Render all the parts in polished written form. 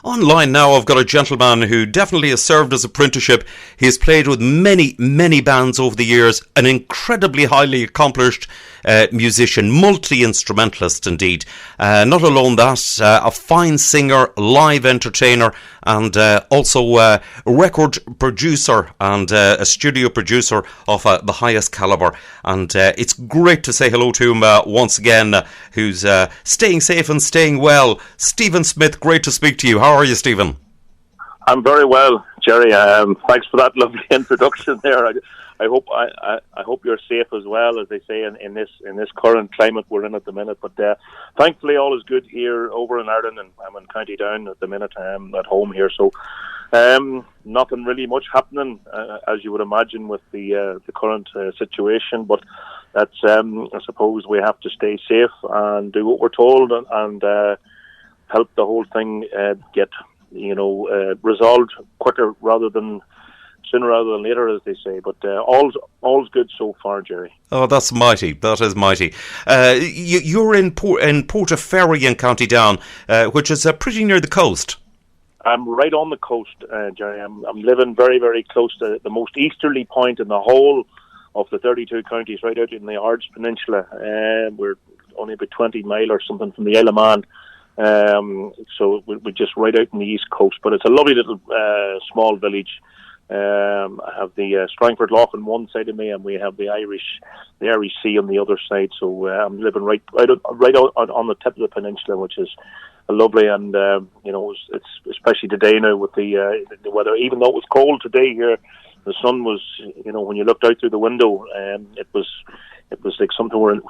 Online now, I've got a gentleman who definitely has served as apprenticeship. He has played with many, many bands over the years. An incredibly highly accomplished musician, multi-instrumentalist indeed. Not alone that, a fine singer, live entertainer, and also a record producer and a studio producer of the highest calibre. And it's great to say hello to him once again, who's staying safe and staying well. Stephen Smith, great to speak to you. How are you, Stephen? I'm very well, Jerry. Thanks for that lovely introduction there. I hope you're safe as well, as they say in this current climate we're in at the minute. But thankfully, all is good here over in Ireland, and I'm in County Down at the minute. I'm at home here, so nothing really much happening, as you would imagine, with the current situation. But that's I suppose we have to stay safe and do what we're told, and help the whole thing get resolved quicker sooner rather than later, as they say. But all's good so far, Jerry. Oh, that's mighty. That is mighty. You're in Portaferry in County Down, which is pretty near the coast. I'm right on the coast, Jerry. I'm living very, very close to the most easterly point in the whole of the 32 counties, right out in the Ards Peninsula. We're only about 20 mile or something from the Isle of Man. So we're just right out in the east coast, but it's a lovely little small village. I have the Strangford Lough on one side of me, and we have the Irish Sea on the other side. So I'm living right out on the tip of the peninsula, which is lovely. And it's especially today now with the weather. Even though it was cold today here, the sun was, when you looked out through the window, it was like somewhere in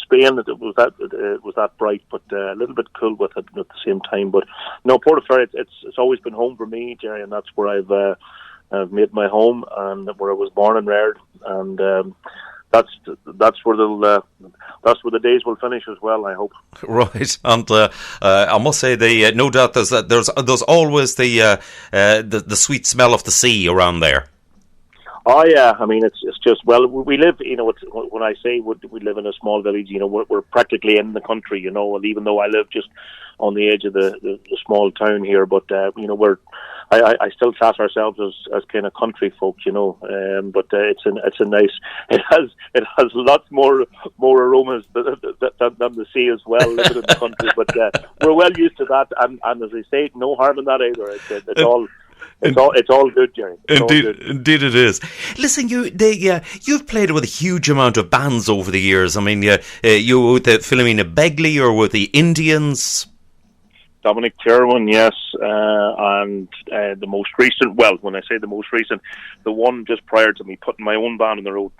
Spain. It was that bright, but a little bit cool with it at the same time. But no, Portaferry, it's always been home for me, Jerry, and that's where I've made my home and where I was born and reared, and that's where the days will finish as well, I hope. Right, and I must say, no doubt there's always the sweet smell of the sea around there. Oh yeah, I mean it's just, well, we live, when I say we live in a small village, we're practically in the country, and even though I live just on the edge of the small town here, but I still class ourselves as kind of country folk, but it's a nice, it has lots more aromas than the sea as well, living in the country, but we're well used to that, and as I say, no harm in that either. It's all good, Jerry. Indeed it is. Listen, you've played with a huge amount of bands over the years. I mean, you were with the Philomena Begley or with the Indians. Dominic Terwin, yes, and the most recent, well, when I say the most recent, the one just prior to me putting my own band on the road,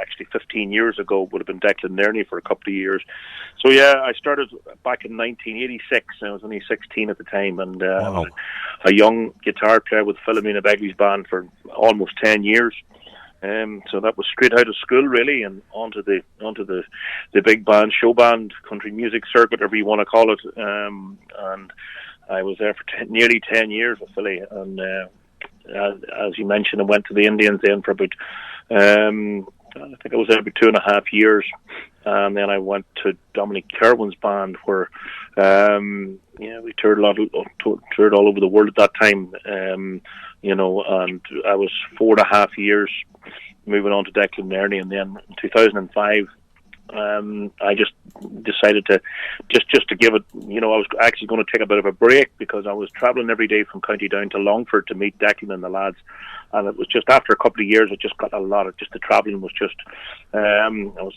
actually 15 years ago, would have been Declan Nerney for a couple of years. So yeah, I started back in 1986, I was only 16 at the time, and I was a young guitar player with Philomena Begley's band for almost 10 years. So that was straight out of school, really, and onto the big band, show band, country music circuit, whatever you want to call it. And I was there for nearly 10 years with Philly. And as you mentioned, I went to the Indians then for about, I think I was there about 2.5 years. And then I went to Dominic Kerwin's band, where we toured all over the world at that time. And I was 4.5 years moving on to Declan Nerney, and then in 2005 I just decided to just to give it, I was actually going to take a bit of a break because I was travelling every day from County Down to Longford to meet Declan and the lads, and it was just after a couple of years I just got a lot of, just the travelling was just the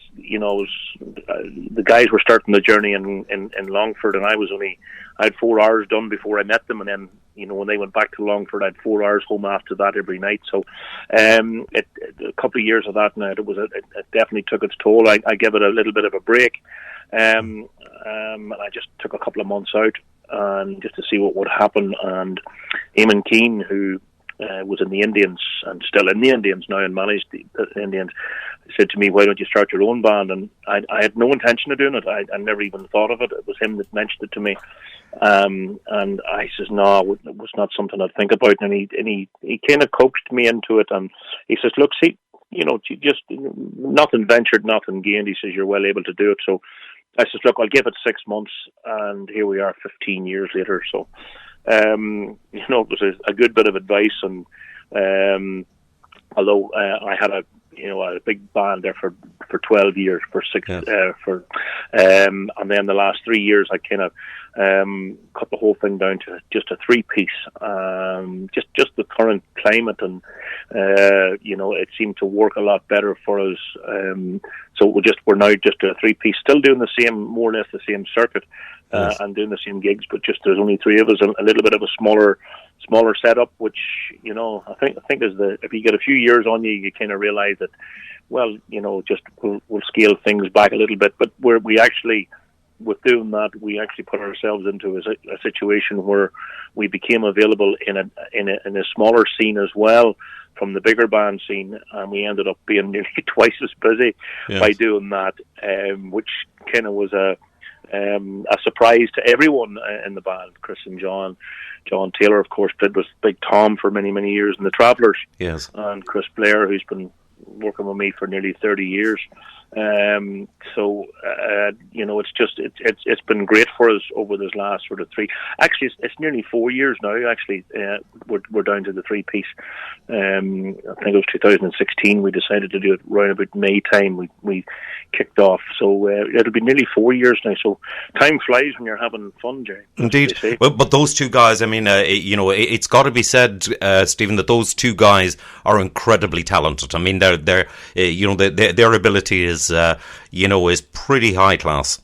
guys were starting the journey in Longford, and I had 4 hours done before I met them, and then when they went back to Longford, I had 4 hours home after that every night. So a couple of years of that now, it definitely took its toll. I gave it a little bit of a break, and I just took a couple of months out and just to see what would happen. And Eamon Keane, who was in the Indians and still in the Indians now and managed the Indians, said to me, "Why don't you start your own band?" And I had no intention of doing it. I never even thought of it. It was him that mentioned it to me. And I says, no, it was not something I'd think about. And he kind of coaxed me into it. And he says, look, see, just nothing ventured, nothing gained. He says, you're well able to do it. So I says, look, I'll give it 6 months. And here we are 15 years later. So it was a good bit of advice, and although I had a big band there for 12 years, and then the last 3 years I kind of cut the whole thing down to just a 3-piece. Just the current climate, and it seemed to work a lot better for us. So we're now just a 3-piece, still doing more or less the same circuit. And doing the same gigs, but just there's only 3 of us, and a little bit of a smaller setup, which I think if you get a few years on you, you kind of realize that, well, just we'll scale things back a little bit. But we actually, with doing that, we actually put ourselves into a situation where we became available in a smaller scene as well from the bigger band scene, and we ended up being nearly twice as busy by doing that, which kind of was a surprise to everyone in the band. Chris and John Taylor, of course, played with Big Tom for many, many years in the Travellers. Yes. And Chris Blair, who's been working with me for nearly 30 years. It's been great for us over this last sort of 3. Actually, it's nearly 4 years now. Actually, we're down to the 3-piece. I think it was 2016. We decided to do it right about May time. We kicked off, so it'll be nearly 4 years now. So time flies when you're having fun, Jerry. Indeed. Well, but those two guys, I mean, it's got to be said, Stephen, that those two guys are incredibly talented. I mean, their ability is pretty high class.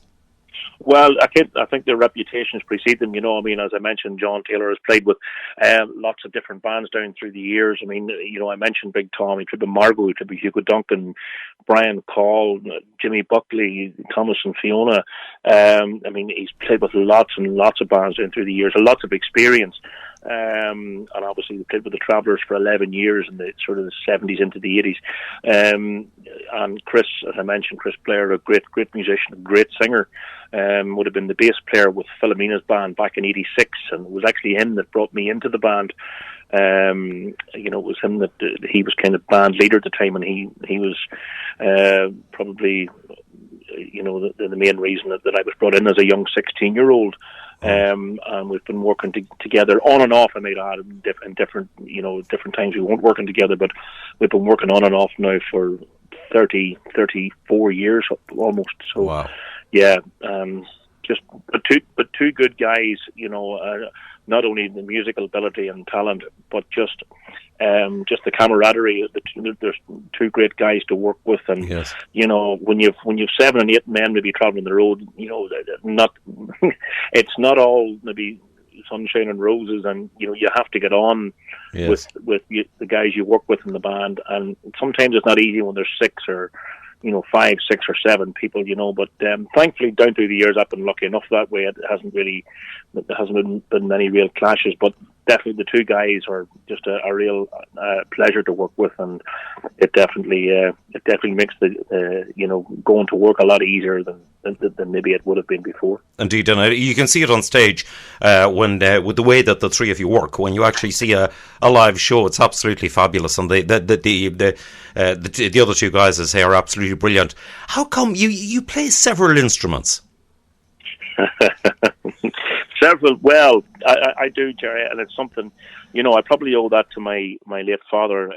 Well, I think their reputations precede them. As I mentioned, John Taylor has played with lots of different bands down through the years. I mean, I mentioned Big Tom. He played with Margo. He played with Hugo Duncan, Brian Call, Jimmy Buckley, Thomas and Fiona. He's played with lots and lots of bands down through the years. Lots of experience. And obviously he played with the Travellers for 11 years in the sort of the 70s into the 80s. And Chris, as I mentioned, Chris Blair, a great musician, a great singer, would have been the bass player with Philomena's band back in '86, and it was actually him that brought me into the band. It was him that he was kind of band leader at the time, and he was probably the main reason that I was brought in as a young 16-year-old. And we've been working together on and off. I might add, in different times we weren't working together, but we've been working on and off now for 34 years almost. So, wow. Yeah, but two good guys. Not only the musical ability and talent, but just the camaraderie. There's two great guys to work with, and yes. When you've 7 and 8 men maybe traveling the road, it's not all maybe sunshine and roses, and you have to get on yes. with the guys you work with in the band, and sometimes it's not easy when there's 6 or 5, 6 or 7 people, but thankfully down through the years I've been lucky enough that way. There hasn't been any real clashes, but definitely the two guys are just a real pleasure to work with, and it definitely makes the going to work a lot easier than maybe it would have been before. Indeed, and you can see it on stage when with the way that the three of you work. When you actually see a live show, it's absolutely fabulous, and the other two guys, as I say, are absolutely brilliant. How come you play several instruments? Several. Well, I do, Jerry, and it's something, I probably owe that to my late father,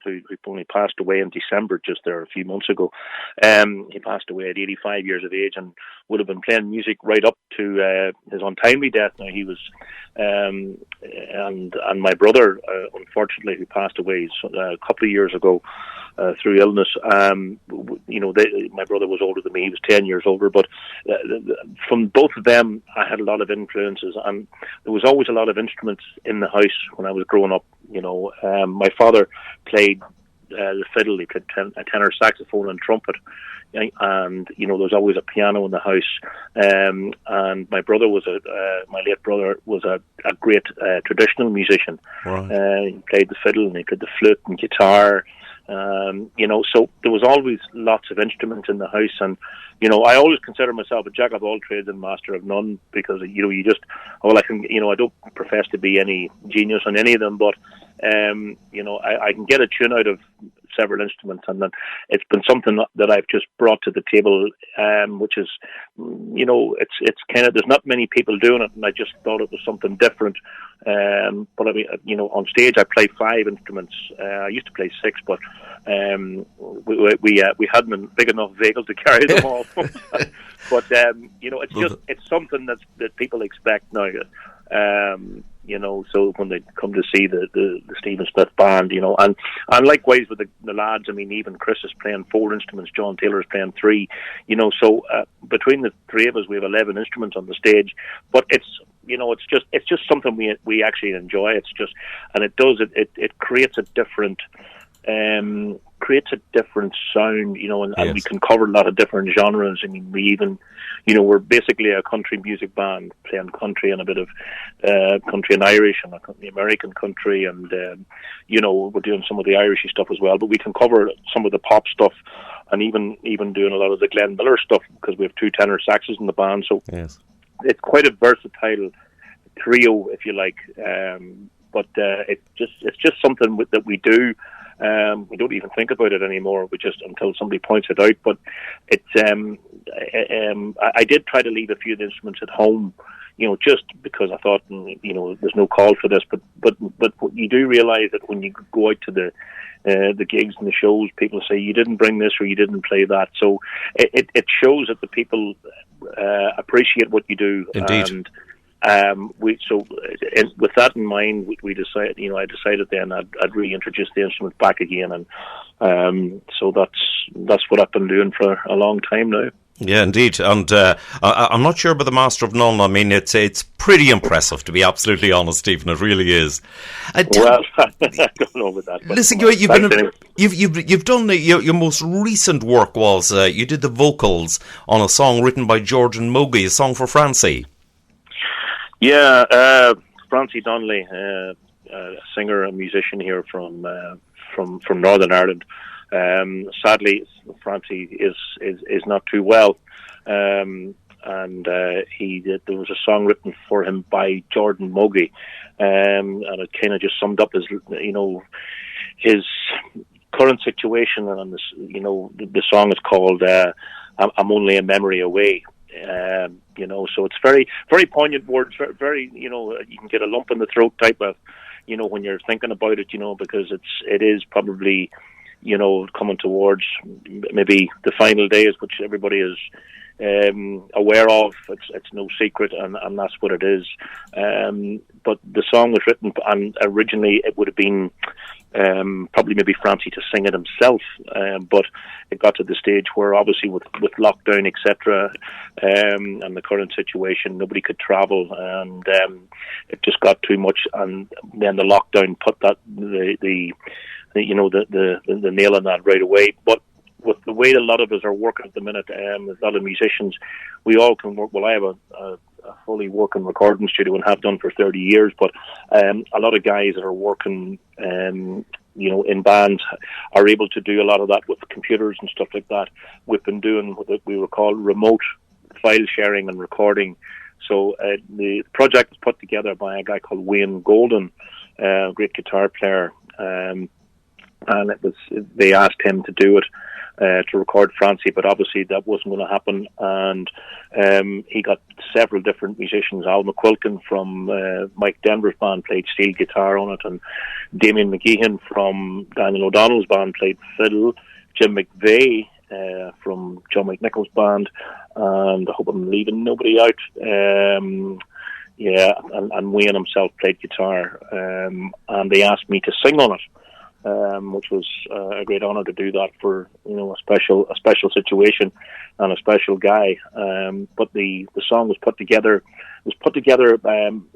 who only passed away in December, just there a few months ago. He passed away at 85 years of age, and would have been playing music right up to his untimely death. Now he was, and my brother, unfortunately, who passed away a couple of years ago through illness. My brother was older than me; he was 10 years older. But from both of them, I had a lot of influences, and there was always a lot of instruments in the house when I was growing up. My father played the fiddle, he played a tenor saxophone and trumpet, and there was always a piano in the house. And my brother my late brother was a great traditional musician. Right. He played the fiddle and he played the flute and guitar. So there was always lots of instruments in the house, and I always consider myself a jack of all trades and master of none, because I don't profess to be any genius on any of them, but I can get a tune out of several instruments, and then it's been something that I've just brought to the table, which is, it's kind of, there's not many people doing it, and I just thought it was something different. But I mean, on stage I play 5 instruments. I used to play 6, but we hadn't a big enough vehicle to carry them all. But it's something that people expect now. So when they come to see the Stephen Smith band, and likewise with the lads. I mean, even Chris is playing 4 instruments, John Taylor is playing 3. So between the 3 of us, we have 11 instruments on the stage. But it's just something we actually enjoy. It's just, and it creates a different sound, and we can cover a lot of different genres. I mean, we even, we're basically a country music band playing country and a bit of country and Irish and the American country, and we're doing some of the Irishy stuff as well. But we can cover some of the pop stuff, and even doing a lot of the Glenn Miller stuff, because we have 2 tenor saxes in the band. So it's quite a versatile trio, if you like. But it's just something that we do. We don't even think about it anymore. We just, until somebody points it out. But it's I did try to leave a few of the instruments at home, just because I thought, there's no call for this. But you do realise that when you go out to the gigs and the shows, people say you didn't bring this or you didn't play that. So it shows that the people appreciate what you do. Indeed. And with that in mind, we decided. I decided then I'd reintroduce the instrument back again, and so that's what I've been doing for a long time now. Yeah, indeed, and I'm not sure about the Master of None. I mean, it's pretty impressive, to be absolutely honest, Stephen. It really is. Well, I don't know about that. Listen, you've done your most recent work was you did the vocals on a song written by Georgian Mogi, a song for Francie. Yeah, Francie Donnelly, a singer and musician here from Northern Ireland. Sadly, Francie is not too well, and there was a song written for him by Jordan Mogi, and it kind of just summed up his current situation. And this, the song is called "I'm Only a Memory Away." So it's very, very poignant words. Very, you can get a lump in the throat type of, when you're thinking about it, because it is probably, coming towards maybe the final days, which everybody is aware of. It's no secret, and that's what it is. But the song was written, and originally it would have been probably maybe Francie to sing it himself, but it got to the stage where obviously with lockdown, etc., and the current situation, nobody could travel, and it just got too much, and then the lockdown put that the nail on that right away. But with the way a lot of us are working at the minute, a lot of musicians, we all can work. Well, I have a fully working recording studio and have done for 30 years, but a lot of guys that are working, in bands are able to do a lot of that with computers and stuff like that. We've been doing what we would call remote file sharing and recording. So the project was put together by a guy called Wayne Golden, a great guitar player, and they asked him to do it, to record Francie, but obviously that wasn't going to happen, and he got several different musicians. Al McQuilkin from Mike Denver's band played steel guitar on it, and Damien McGeehan from Daniel O'Donnell's band played fiddle, Jim McVeigh from John McNichol's band, and I hope I'm leaving nobody out, and Wayne himself played guitar, and they asked me to sing on it, which was a great honour to do that for a special situation and a special guy. But the song was put together.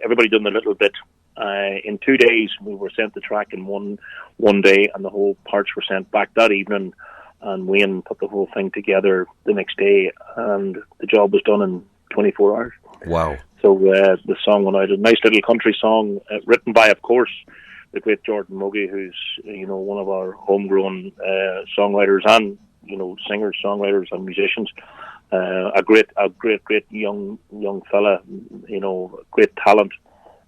Everybody done a little bit. In 2 days, we were sent the track in one day, and the whole parts were sent back that evening. And Wayne put the whole thing together the next day, and the job was done in 24 hours. Wow! So the song went out. A nice little country song, written by, of course, the great Jordan Mogi, who's one of our homegrown songwriters and singers, songwriters, and musicians. A great young fella, great talent,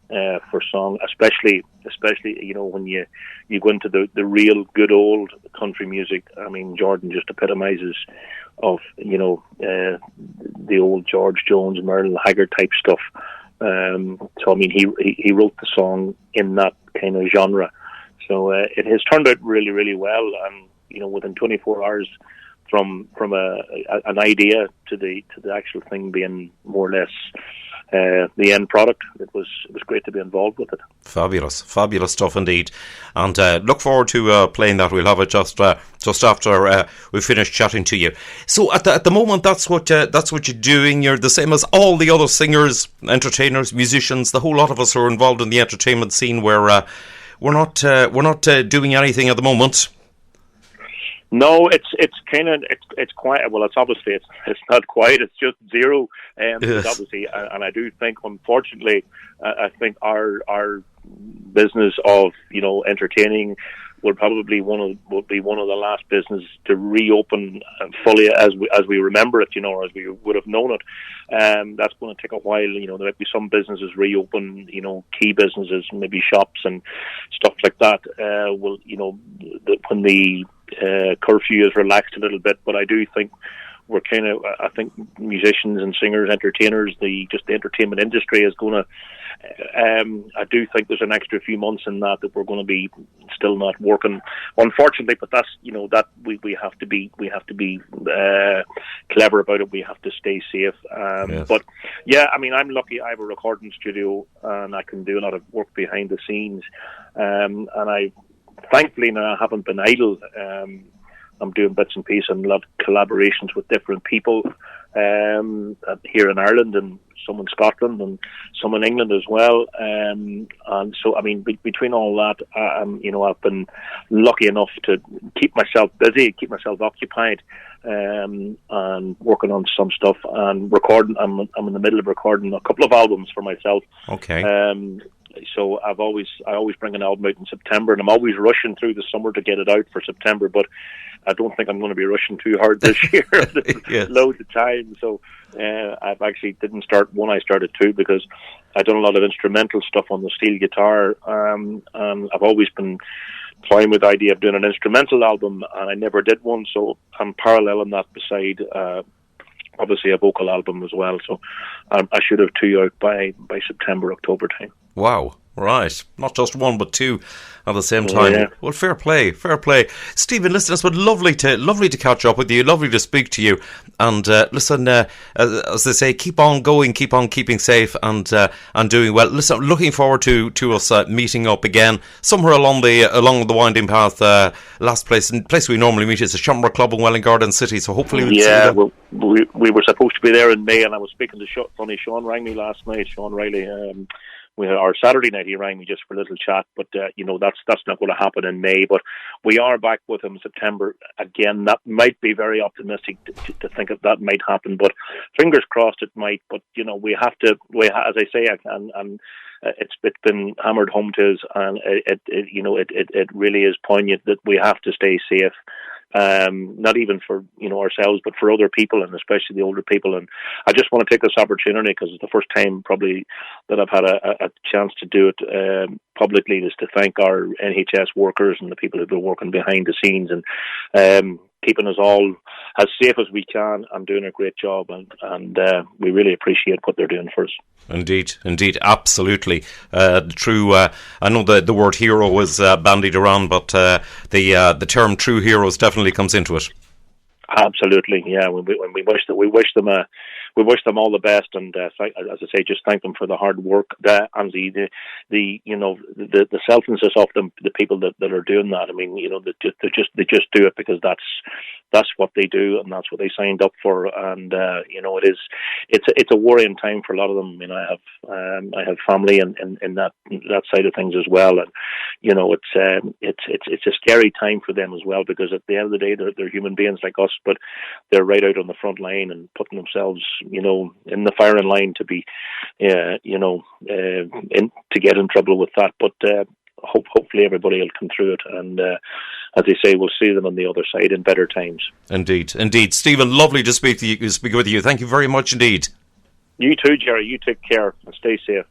for song, especially when you go into the real good old country music. I mean, Jordan just epitomizes of the old George Jones, Merle Haggard type stuff. So I mean, he wrote the song in that kind of genre. So it has turned out really, really well, and within 24 hours from an idea to the actual thing being more or less the end product, it was great to be involved with it. Fabulous stuff indeed, and look forward to playing that. We'll have it just after we finish chatting to you. So at the moment, that's what you're doing. You're the same as all the other singers, entertainers, musicians. The whole lot of us who are involved in the entertainment scene. We're not doing anything at the moment. No, it's quiet. Well, it's obviously it's not quiet. It's just zero. Yes. Obviously, and I do think, unfortunately, I think our business of entertaining will be one of the last businesses to reopen fully as we remember it, or as we would have known it. That's going to take a while. There might be some businesses reopen, key businesses, maybe shops and stuff like that. When the curfew is relaxed a little bit, but I do think we're I think musicians and singers, entertainers, the entertainment industry is going to. I do think there's an extra few months in that we're going to be still not working, unfortunately. But that's that we have to be clever about it. We have to stay safe. Yes. But yeah, I mean, I'm lucky. I have a recording studio and I can do a lot of work behind the scenes. And I thankfully now I haven't been idle. I'm doing bits and pieces and a lot of collaborations with different people here in Ireland, and some in Scotland and some in England as well. And so, I mean, between all that, I've been lucky enough to keep myself busy, keep myself occupied, and working on some stuff and recording. I'm in the middle of recording a couple of albums for myself. Okay. So I always bring an album out in September, and I'm always rushing through the summer to get it out for September, but I don't think I'm going to be rushing too hard this year. Yes. Loads of time. So I've actually didn't start one, I started two, because I've done a lot of instrumental stuff on the steel guitar, and I've always been toying with the idea of doing an instrumental album, and I never did one, so I'm paralleling that beside obviously a vocal album as well. So I should have two out by September, October time. Wow, right. Not just one, but two at the same time. Yeah. Well, fair play. Stephen, listen, it's been lovely to catch up with you, lovely to speak to you. And listen, as they say, keep on going, keep on keeping safe and doing well. Listen, looking forward to us meeting up again somewhere along the winding path. Last place we normally meet is the Shamrock Club in Welling Garden City. So hopefully we'll see you. Well, we were supposed to be there in May, and I was speaking to Sean rang me last night, Sean Riley. We had our Saturday night, he rang me just for a little chat, but that's not going to happen in May. But we are back with him in September again. That might be very optimistic to think that might happen, but fingers crossed it might. But we have to. As I say, and it's been hammered home to us, and it really is poignant that we have to stay safe. Not even for ourselves, but for other people, and especially the older people. And I just want to take this opportunity, because it's the first time probably that I've had a chance to do it publicly, is to thank our NHS workers and the people who've been working behind the scenes and keeping us all as safe as we can and doing a great job. And we really appreciate what they're doing for us. Indeed, absolutely. True. I know the word hero is bandied around, but the term true heroes definitely comes into it. Absolutely, yeah. We wish them all the best, and as I say, just thank them for the hard work and the selflessness of them, the people that are doing that. I mean, they just do it because that's what they do, and that's what they signed up for. And it's a worrying time for a lot of them. I have family in that side of things as well, and it's a scary time for them as well, because at the end of the day, they're human beings like us, but they're right out on the front line and putting themselves in the firing line to be to get in trouble with that. But hopefully everybody will come through it, and as they say, we'll see them on the other side in better times. Indeed. Stephen, lovely to speak with you. Thank you very much indeed. You too, Jerry. You take care and stay safe.